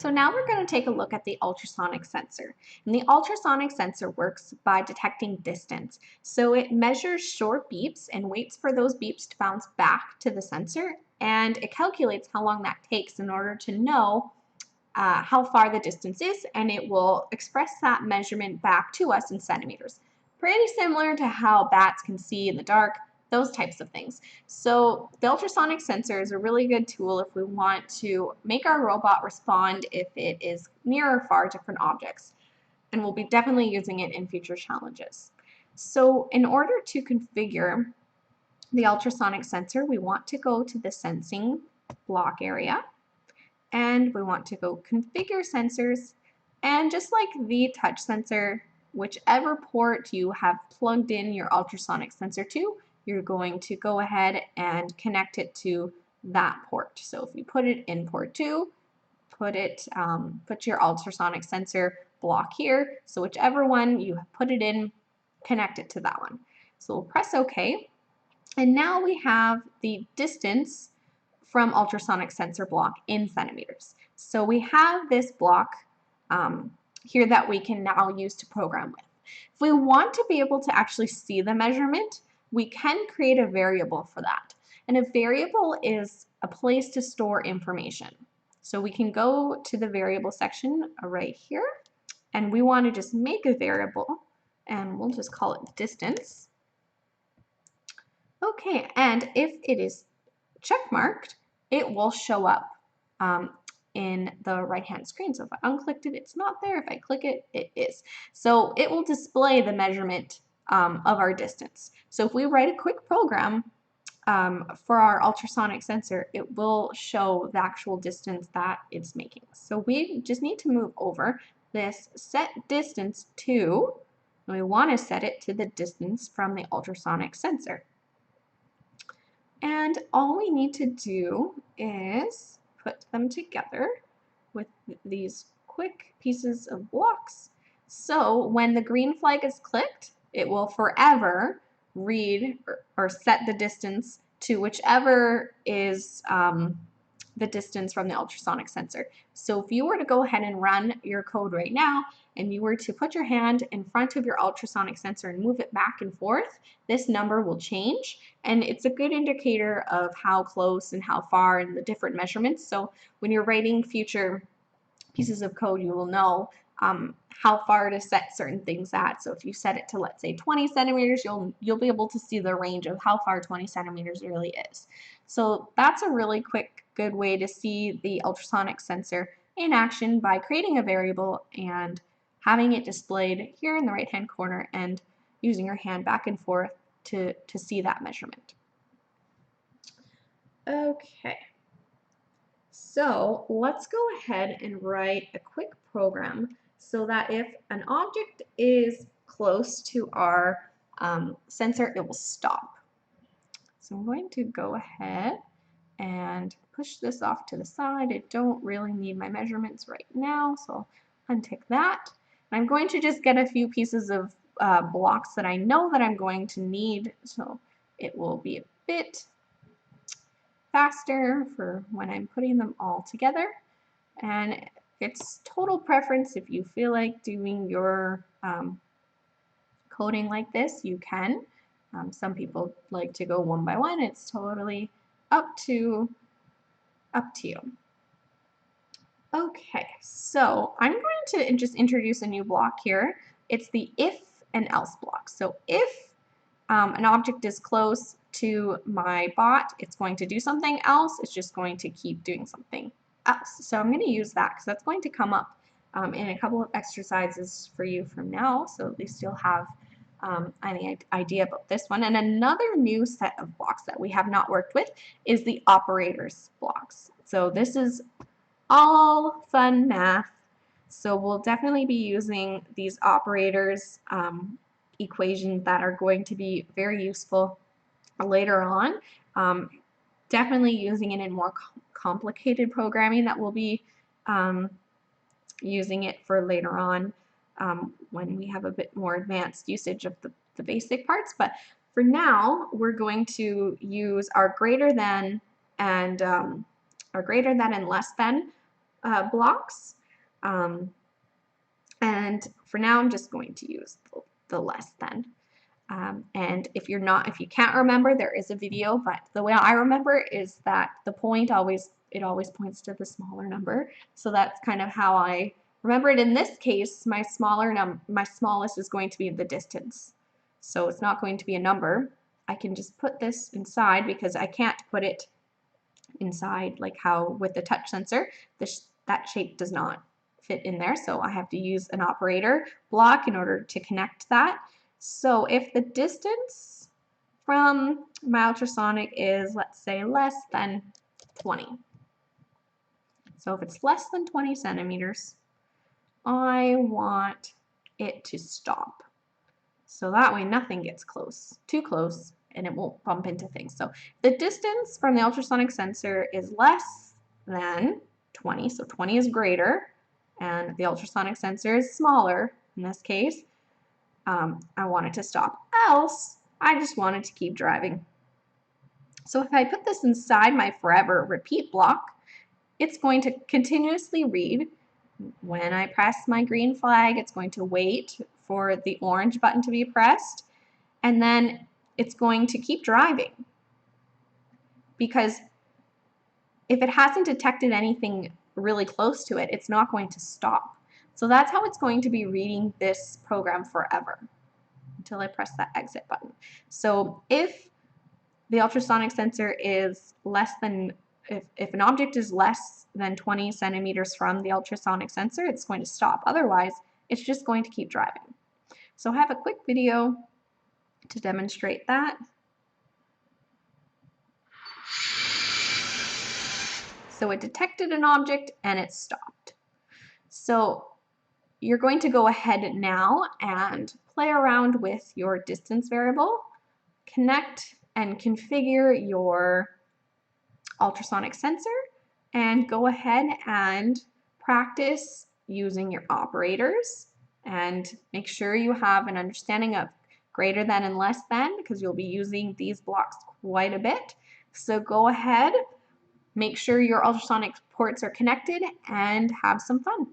So now we're going to take a look at the ultrasonic sensor. And the ultrasonic sensor works by detecting distance. So it measures short beeps and waits for those beeps to bounce back to the sensor, and it calculates how long that takes in order to know how far the distance is, and it will express that measurement back to us in centimeters. Pretty similar to how bats can see in the dark, those types of things. So the ultrasonic sensor is a really good tool if we want to make our robot respond if it is near or far different objects. And we'll be definitely using it in future challenges. So in order to configure the ultrasonic sensor, we want to go to the sensing block area, and we want to go configure sensors, and just like the touch sensor, whichever port you have plugged in your ultrasonic sensor to, you're going to go ahead and connect it to that port. So if you put it in port 2, put your ultrasonic sensor block here. So whichever one you have put it in, connect it to that one. So we'll press OK. And now we have the distance from ultrasonic sensor block in centimeters. So we have this block here that we can now use to program with. If we want to be able to actually see the measurement, we can create a variable for that. And a variable is a place to store information. So we can go to the variable section right here, and we want to just make a variable, and we'll just call it distance. Okay, and if it is checkmarked, it will show up in the right-hand screen. So if I unclicked it, it's not there. If I click it, it is. So it will display the measurement of our distance. So if we write a quick program for our ultrasonic sensor, it will show the actual distance that it's making. So we just need to move over this set distance to, and we want to set it to the distance from the ultrasonic sensor. And all we need to do is put them together with these quick pieces of blocks. So when the green flag is clicked, it will forever read or set the distance to whichever is the distance from the ultrasonic sensor. So if you were to go ahead and run your code right now, and you were to put your hand in front of your ultrasonic sensor and move it back and forth, this number will change, and it's a good indicator of how close and how far and the different measurements. So when you're writing future pieces of code, you will know how far to set certain things at. So if you set it to, let's say, 20 centimeters, you'll be able to see the range of how far 20 centimeters really is. So that's a really quick, good way to see the ultrasonic sensor in action by creating a variable and having it displayed here in the right-hand corner and using your hand back and forth to see that measurement. Okay, so let's go ahead and write a quick program so that if an object is close to our sensor, it will stop. So I'm going to go ahead and push this off to the side. I don't really need my measurements right now, so I'll untick that. I'm going to just get a few pieces of blocks that I know that I'm going to need, so it will be a bit faster for when I'm putting them all together. And it's total preference. If you feel like doing your coding like this, you can. Some people like to go one by one. It's totally up to you. Okay, so I'm going to just introduce a new block here. It's the if and else block. So if an object is close to my bot, it's going to do something else. It's just going to keep doing something else. So I'm going to use that because that's going to come up in a couple of exercises for you from now. So at least you'll have any idea about this one. And another new set of blocks that we have not worked with is the operators blocks. So this is all fun math. So we'll definitely be using these operators equations that are going to be very useful later on. Definitely using it in more complicated programming that we'll be using it for later on when we have a bit more advanced usage of the basic parts. But for now, we're going to use our greater than and less than blocks. And for now, I'm just going to use the less than. And if you can't remember, there is a video, but the way I remember is that the point always points to the smaller number. So that's kind of how I remember it. In this case, my smallest is going to be the distance. So it's not going to be a number. I can just put this inside because I can't put it inside like how with the touch sensor, that shape does not fit in there. So I have to use an operator block in order to connect that. So if the distance from my ultrasonic is, let's say, less than 20. So if it's less than 20 centimeters, I want it to stop. So that way nothing gets too close, and it won't bump into things. So the distance from the ultrasonic sensor is less than 20, so 20 is greater, and the ultrasonic sensor is smaller in this case. I want it to stop. Else, I just want it to keep driving. So if I put this inside my forever repeat block, it's going to continuously read. When I press my green flag, it's going to wait for the orange button to be pressed, and then it's going to keep driving. Because if it hasn't detected anything really close to it, it's not going to stop. So that's how it's going to be reading this program forever until I press that exit button. So if the ultrasonic sensor is less than, if an object is less than 20 centimeters from the ultrasonic sensor, it's going to stop. Otherwise, it's just going to keep driving. So I have a quick video to demonstrate that. So it detected an object and it stopped. So you're going to go ahead now and play around with your distance variable, connect and configure your ultrasonic sensor, and go ahead and practice using your operators, and make sure you have an understanding of greater than and less than, because you'll be using these blocks quite a bit. So go ahead, make sure your ultrasonic ports are connected, and have some fun.